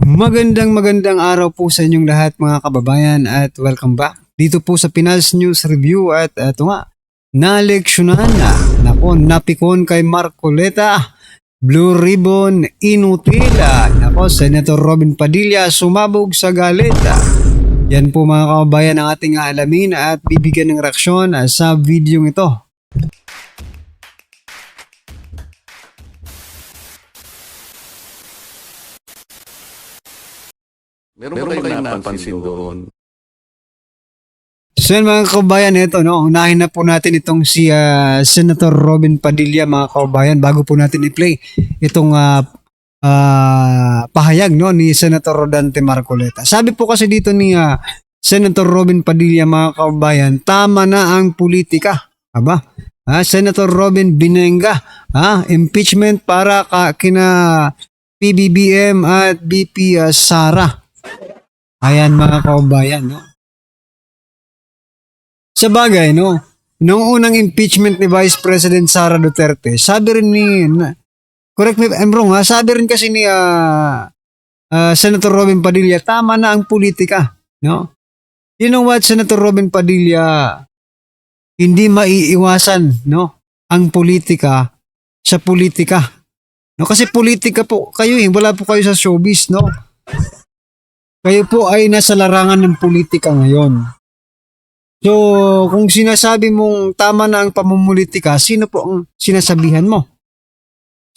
Magandang araw po sa inyong lahat mga kababayan at welcome back dito po sa Pinas News Review at ito nga, naleksyonan na, napikon kay Marcoleta, Blue Ribbon inutila, Senator Robin Padilla sumabog sa galeta. Yan po mga kababayan ang ating aalamin at bibigyan ng reaksyon sa video ito. Meron ba kayong napansin doon? So yan mga kababayan, ito unahin na po natin itong si Senator Robin Padilla mga kababayan bago po natin i-play itong pahayag ni Senator Rodante Marcoleta. Sabi po kasi dito ni Senator Robin Padilla mga kababayan, tama na ang politika. Senator Robin Binenga, impeachment para kina PBBM at BP Sara. Ayan mga kababayan, Sa bagay, nung unang impeachment ni Vice President Sara Duterte, sabi rin ni, correct me if I'm wrong sabi rin kasi ni Senator Robin Padilla, tama na ang politika, You know what, Senator Robin Padilla, hindi maiiwasan, ang politika sa politika. Kasi politika po kayo, wala po kayo sa showbiz, Kayo po ay nasa larangan ng politika ngayon. So, kung sinasabi mong tama na ang pamumulitika, sino po ang sinasabihan mo?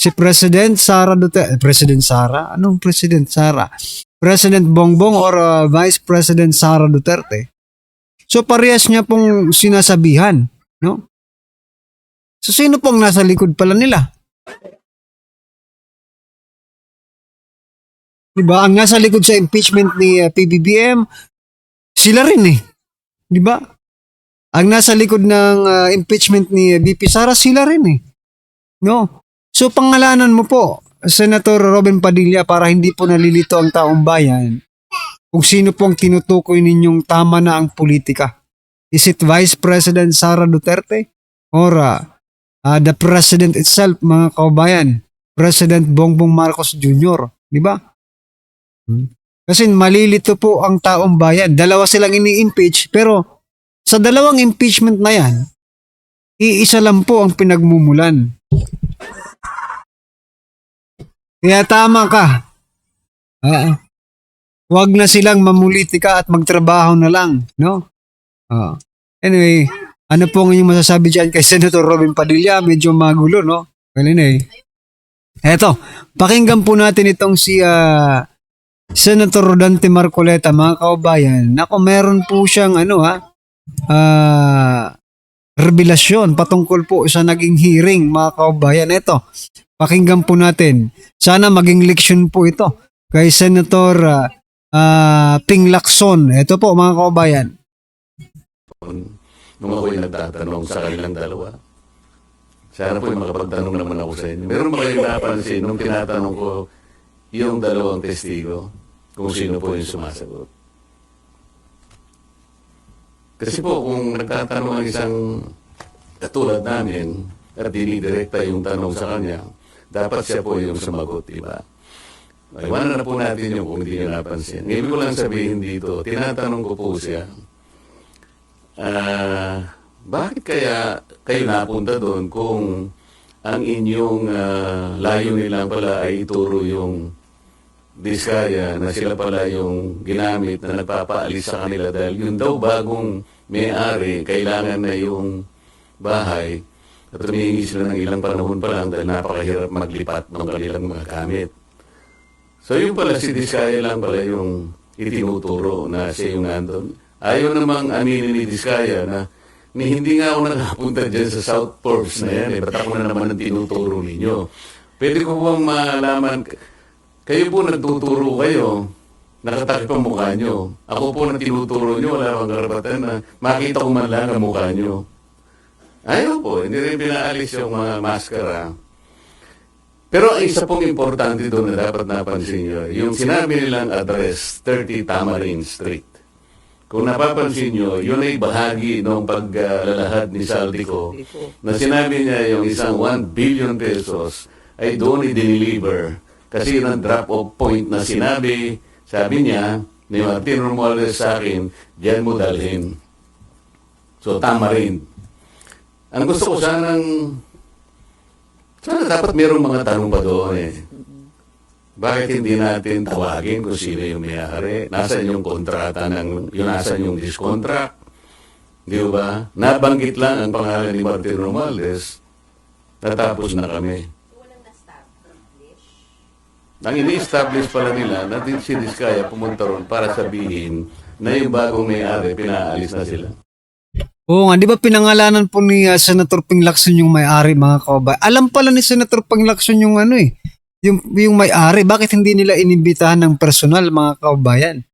Si President Sara Duterte, President Sara? Anong President Sara? President Bongbong or Vice President Sara Duterte? So, parehas niya pong sinasabihan, So, sino pong nasa likod pala nila? Diba? Ang nasa likod sa impeachment ni PBBM, sila rin Diba? Ang nasa likod ng impeachment ni BP Sara, sila rin So, pangalanan mo po, Senator Robin Padilla, para hindi po nalilito ang taong bayan kung sino pong tinutukoy ninyong tama na ang politika. Is it Vice President Sara Duterte? Or the President itself, mga kababayan, President Bongbong Marcos Jr., diba? Kasi malilito po ang taong bayan. Dalawa silang ini-impeach, pero sa dalawang impeachment na yan, iisa lang po ang pinagmumulan. Kaya tama ka. Huwag na silang mamulitika at magtrabaho na lang, Anyway, ano po ang inyong masasabi dyan kay Senator Robin Padilla? Medyo magulo, Well, eto, pakinggan po natin itong si Senator Rodante Marcoleta, mga kababayan. Meron po siyang revelasyon patungkol po sa naging hearing, mga kababayan. Ito, pakinggan po natin. Sana maging leksyon po ito kay Senator Ping Lacson. Ito po, mga kababayan. Nung ako'y nagtatanong sa kanilang dalawa, sana po'y makapagtanong naman ako sa inyo. Meron ba kayong napansin nung tinatanong ko yung dalawang testigo, kung sino po yung sumasagot? Kasi po, kung nagtatanong ang isang katulad namin at dinidirekta yung tanong sa kanya, dapat siya po yung sumagot, diba? Iwanan na po natin yung kung hindi nyo napansin. Ngayon ko lang sabihin dito, tinatanong ko po siya, bakit kaya kayo napunta doon kung ang inyong layunin lang pala ay ituro yung Diskaya na sila pala yung ginamit na nagpapaalis sa kanila dahil yun daw bagong may-ari, kailangan na yung bahay at humihingi sila ng ilang panahon pa lang dahil napakahirap maglipat ng kanilang mga gamit. So yung pala si Diskaya lang pala yung itinuturo na siya yung nandun. Ayaw namang aminin ni Diskaya na hindi nga ako nakapunta dyan sa South Forbes na yan. Ba't ako na naman ang tinuturo ninyo? Pwede ko bang malaman, kayo po nagtuturo kayo, nakatakip ang mukha nyo. Ako po nang tinuturo nyo, wala pang karapatan na makita ko man lang ang mukha nyo. Ayaw po, hindi rin pinaalis yung mga maskara. Pero isa pong importante doon na dapat napansin nyo, yung sinabi nilang address, 30 Tamarin Street. Kung napapansin nyo, yun ay bahagi ng paglalahad ni Saldico na sinabi niya yung isang 1 billion pesos ay doon i-deliver Kasi yun ang drop-off point na sabi niya, ni Martin Romualdez sa akin, diyan mo dalhin. So, tama rin. Ang gusto ko sana dapat mayroong mga tanong pa doon eh. Bakit hindi natin tawagin kung sino yung may-ari? Nasaan yung kontrata nasaan yung discontract? Di ba? Nabanggit lang ang pangalan ni Martin Romualdez. Natapos na kami. Ang ini-establish pala nila na si Diskaya pumunta ron para sabihin na yung bagong may-ari, pinaalis na sila. Oo nga, di ba pinangalanan po ni Senator Ping Lacson yung may-ari, mga kababayan? Alam pala ni Senator Ping Lacson yung yung may-ari. Bakit hindi nila inimbitahan ng personal, mga kababayan?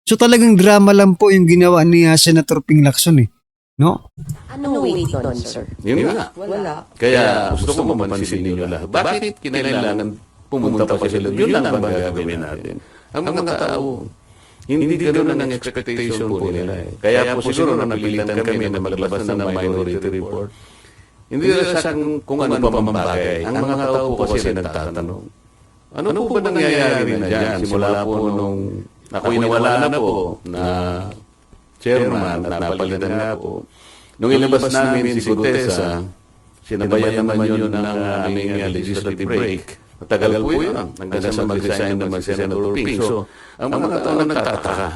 So talagang drama lang po yung ginawa ni Senator Ping Lacson eh. No? Anong weight doon, sir? Yun nga. Wala. Kaya gusto ko mapansin ninyo lahat. Bakit kinailangan pumunta pa sila? Yun lang ang gagawin natin. Ang mga tao, hindi ganoon ang expectation po nila eh. Kaya po siguro napilitan kami na maglabas na ng minority report. Hindi nila sa kung ano pa mamabagay. Ang mga tao po kasi nagtatanong. Ano po ba nangyayari na dyan? Simula po nung ako'y nawala na po na chairman at napalitan na po. Nung ilabas namin si Gutesa, sinabayan naman yun ng aming legislative break. Matagal po yun. Hanggang sa mag-resign naman si Senator Ping. So, ang mga tao na nagtataka,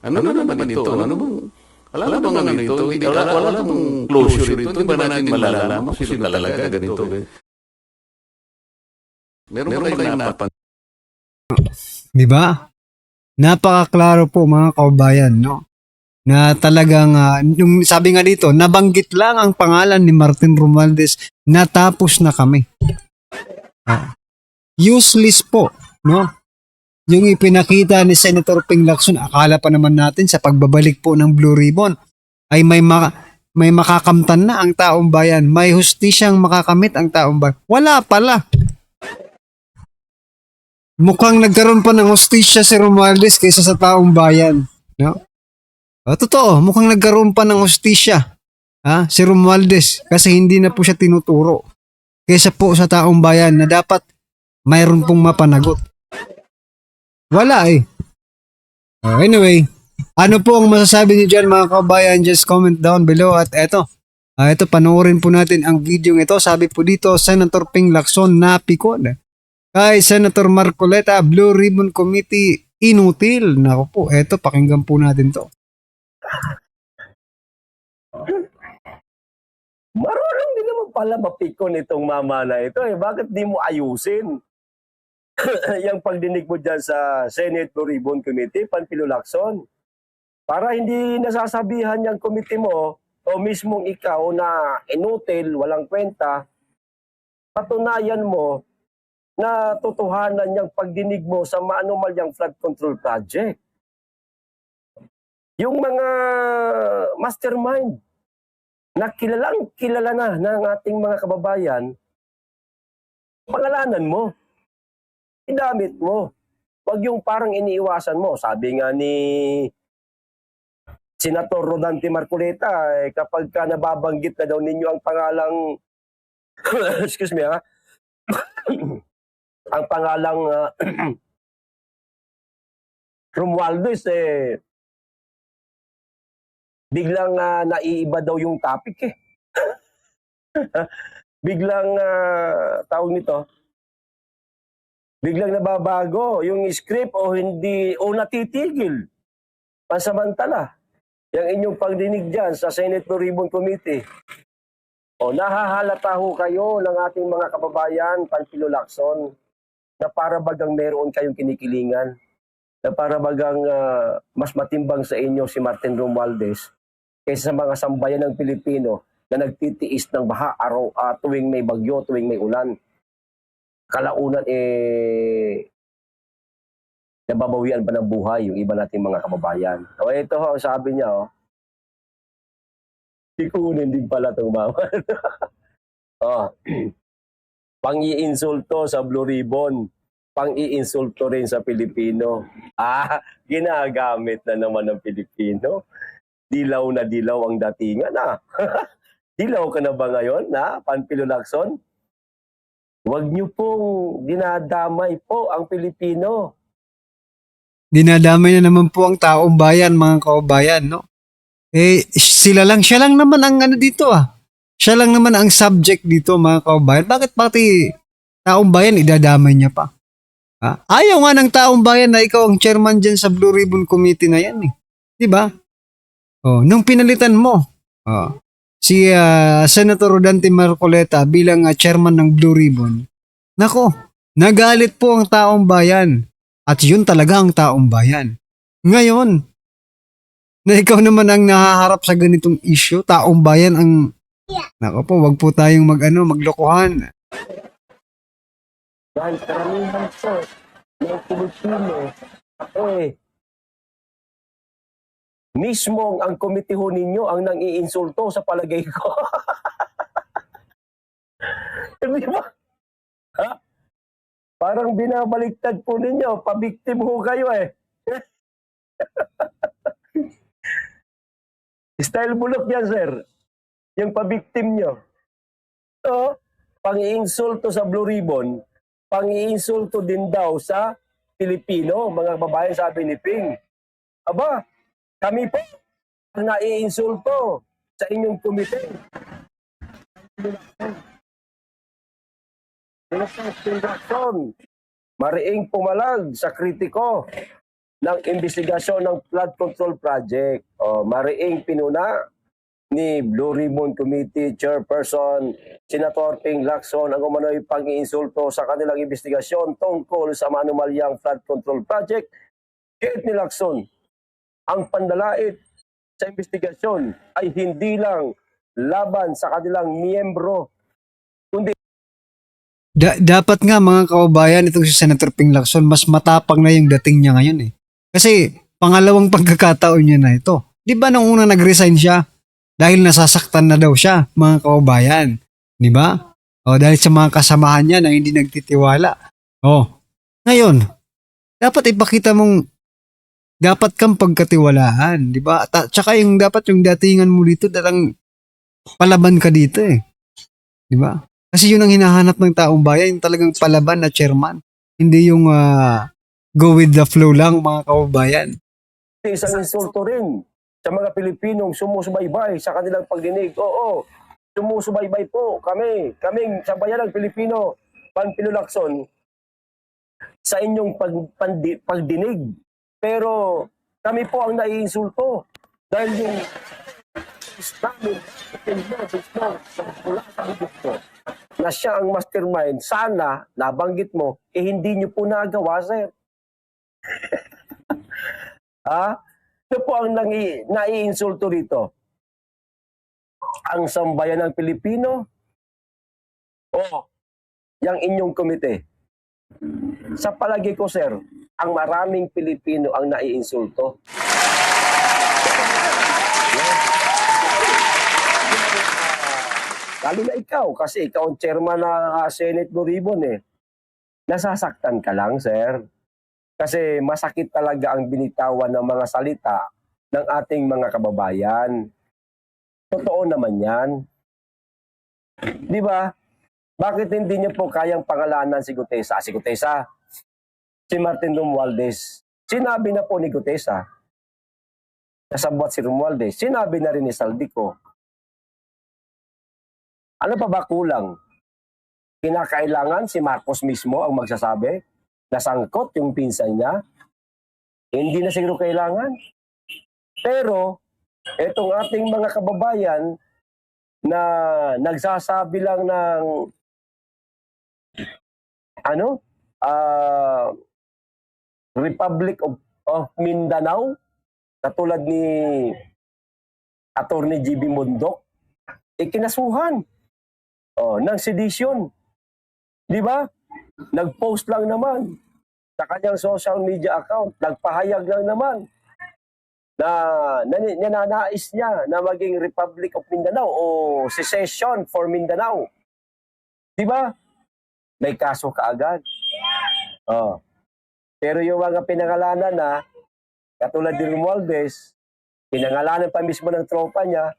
ano naman ito? Ano bang, wala bang ano ito? Wala bang closure ito? Hindi ba natin malalaman kung sino talaga ganito? Meron ba kayong napan? Di ba? Napakaklaro po, mga kababayan, no? Na talagang, yung sabi nga dito, nabanggit lang ang pangalan ni Martin Romualdez, natapos na kami. Useless po, no? Yung ipinakita ni Senator Ping Lacson, akala pa naman natin sa pagbabalik po ng Blue Ribbon ay may makakamtan na ang taong bayan, may hustisyang makakamit ang taong bayan. Wala pala. Mukhang nagkaroon pa ng hustisya si Romualdez kaysa sa taong bayan, no? Totoo, mukhang nagkaroon pa ng hustisya si Romualdez kasi hindi na po siya tinuturo kaysa po sa taong bayan na dapat mayroon pong mapanagot. Wala eh. Anyway, ano po ang masasabi niyo dyan, mga kabayan? Just comment down below. At eto, panoorin po natin ang video ito. Sabi po dito, Senator Ping Lacson napikon kay Senator Marcoleta, Blue Ribbon Committee, inutil. Naku po, eto, pakinggan po natin to. Marunong din naman pala mapikon itong mama na ito eh. Bakit di mo ayusin? Yung pagdinig mo dyan sa Senate Blue Ribbon Committee, Panfilo Lacson. Para hindi nasasabihan yung committee mo o mismong ikaw na inutil, walang kwenta, patunayan mo na totohanan yung pagdinig mo sa maanumalyang flood control project. Yung mga mastermind na kilala na ng ating mga kababayan, pangalanan mo, idamit mo. Huwag yung parang iniiwasan mo. Sabi nga ni Senator Rodante Marcoleta, kapag ka nababanggit na daw ninyo ang pangalang excuse me ang pangalang Romualdez biglang naiiba daw yung topic eh. Biglang tawag nito, biglang nababago yung script o hindi o natitigil. Pansamantala, yung inyong pagdinig dyan sa Senate Blue Ribbon Committee. O nahahalata ho kayo ng ating mga kababayan, Panfilo Lacson, na para bagang meron kayong kinikilingan, na para bagang mas matimbang sa inyo si Martin Romualdez kaysa sa mga sambayan ng Pilipino na nagtitiis ng baha araw tuwing may bagyo, tuwing may ulan. Kalaunan nababawian pa ng buhay yung iba nating mga kababayan. So ito ho, sabi niya ikunin din pala itong mama. Pang-iinsulto sa Blue Ribbon, pang-iinsulto rin sa Pilipino. Ginagamit na naman ng Pilipino. Dilaw na dilaw ang datingan Dilaw ka na ba ngayon, Panfilo Lacson? Huwag niyo pong dinadamay po ang Pilipino. Dinadamay na naman po ang taong bayan, mga kababayan, no? Siya lang naman ang ano dito ah. Siya lang naman ang subject dito, mga kababayan. Bakit pati taong bayan idadamay niya pa? Ayaw nga ng taong bayan na ikaw ang chairman dyan sa Blue Ribbon Committee na yan eh. Di ba? Nung pinalitan mo, si Senator Rodante Marcoleta bilang chairman ng Blue Ribbon, nako, nagalit po ang taong bayan. At yun talaga ang taong bayan. Ngayon, na ikaw naman ang nahaharap sa ganitong issue, taong bayan ang, nako po, wag po tayong maglokohan. Dahil karamihan po ng Pilipino, mismo ang komite ho ninyo ang nang-iinsulto sa palagay ko. Di ba? Ha? Parang binabaliktad po ninyo, pabiktim ho kayo eh. Style bulok yan, sir. Yung pabiktim nyo. So, pang-iinsulto sa Blue Ribbon, pang-iinsulto din daw sa Pilipino, mga babae, sabi ni Ping. Aba, kami po ang naiinsulto sa inyong komite. Sinakson, mariing pumalag sa kritiko ng investigasyon ng flood control project. Mariing pinuna ni Blue Ribbon Committee Chairperson Senator Ping Lacson ang umano'y pang-iinsulto sa kanilang investigasyon tungkol sa manumalyang flood control project. Kahit ni Lacson, ang pandalait sa investigasyon ay hindi lang laban sa kanilang miyembro, kundi Dapat nga mga kababayan, itong si Senator Ping Lacson, mas matapang na yung dating niya ngayon eh. Kasi pangalawang pagkakataon niya na ito. Di ba nung una nag-resign siya? Dahil nasasaktan na daw siya, mga kababayan. Di ba? Dahil sa mga kasamahan niya na hindi nagtitiwala. Ngayon, dapat ipakita mong dapat kang pagkatiwalaan. Di ba? Tsaka yung dapat yung datingan mo dito, dalang palaban ka dito eh. Di ba? Kasi yun ang hinahanap ng taong bayan, yung talagang palaban na chairman. Hindi yung go with the flow lang, mga kababayan. isang insulto rin sa mga Pilipinong sumusubaybay sa kanilang pagdinig. Oo, sumusubaybay po kaming sa bayan ng Pilipino, Panpilo Lacson, sa inyong pagdinig. Pero kami po ang naiinsulto dahil yung namin, mula sa bibig ko, na siya ang mastermind, sana, nabanggit mo, hindi nyo po nagawa, sir. Ito po ang naiinsulto rito. Ang sambayan ng Pilipino o yung inyong komite. Sa palagi ko, sir, ang maraming Pilipino ang naiinsulto. Lalo na ikaw, kasi ikaw ang chairman ng Senate Blue Ribbon eh. Nasasaktan ka lang, sir. Kasi masakit talaga ang binitawan ng mga salita ng ating mga kababayan. Totoo naman yan. Di ba? Bakit hindi niyo po kayang pangalanan si Gutesa? Si Gutesa, si Martin Romualdez. Sinabi na po ni Gutesa, kasabwat si Romualdez, sinabi na rin ni Saldico. Ano pa ba kulang? Kinakailangan si Marcos mismo ang magsasabi na sangkot yung pinsan niya? Hindi na siguro kailangan. Pero, itong ating mga kababayan na nagsasabi lang ng Republic of Mindanao, katulad ni Attorney GB Mundok, ikinasuhan ng sedition. Di ba? Nag-post lang naman sa kanyang social media account, nagpahayag lang naman na nananais niya na maging Republic of Mindanao o secession for Mindanao. Di ba? May kaso kaagad. Pero yung mga pinangalanan na, katulad ni Romualdez, pinangalanan pa mismo ng tropa niya,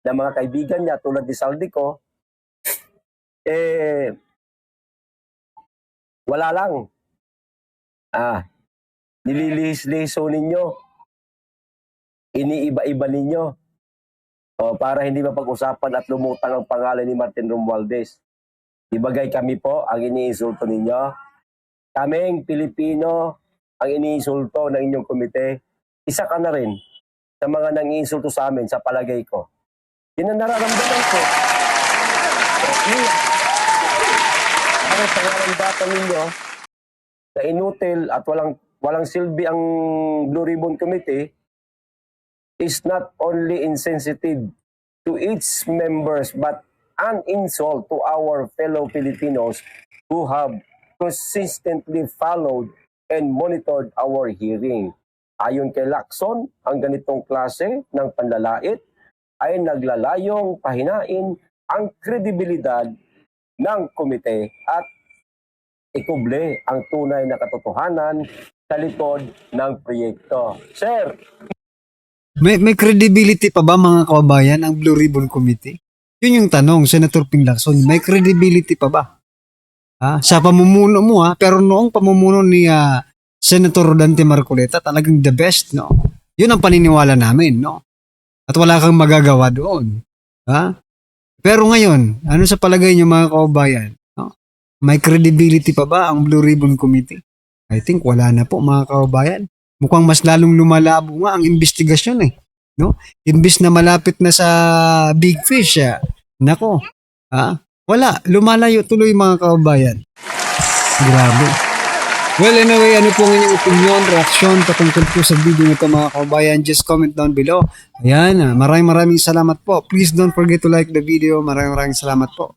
ng mga kaibigan niya tulad ni Saldico, Wala lang. Nililihis-lihiso ninyo. Iniiba-iba ninyo. Para hindi mapag-usapan at lumutang ang pangalan ni Martin Romualdez. Ibagay kami po ang iniinsulto ninyo. Kaming Pilipino ang iniinsulto ng inyong komite. Isa ka na rin sa mga nangiinsulto sa amin sa palagay ko. Yun ang nararamdaman ko. Ang pangalan ninyo na inutil at walang silbi ang Blue Ribbon Committee is not only insensitive to its members but an insult to our fellow Filipinos who have consistently followed and monitored our hearing. Ayon kay Lacson, ang ganitong klase ng panlalait ay naglalayong pahinain ang kredibilidad ng komite at ikuble ang tunay na katotohanan sa likod ng proyekto. Sir, May credibility pa ba mga kababayan ang Blue Ribbon Committee? Yun yung tanong, Senator Ping Lacson. May credibility pa ba? Sa pamumuno mo pero noong pamumuno ni Senator Rodante Marcoleta, talagang the best, no? Yun ang paniniwala namin, no? At wala kang magagawa doon. Pero ngayon, ano sa palagay niyo mga kababayan? No? May credibility pa ba ang Blue Ribbon Committee? I think wala na po mga kababayan. Mukhang mas lalong lumalabo nga ang investigasyon no? Imbis na malapit na sa big fish, nako, wala, lumalayo tuloy mga kababayan. Grabe. Well, anyway, ano po ang inyong opinion, reaksyon patungkol po sa video nito mga kababayan? Just comment down below. Ayan, maraming salamat po. Please don't forget to like the video. Maraming salamat po.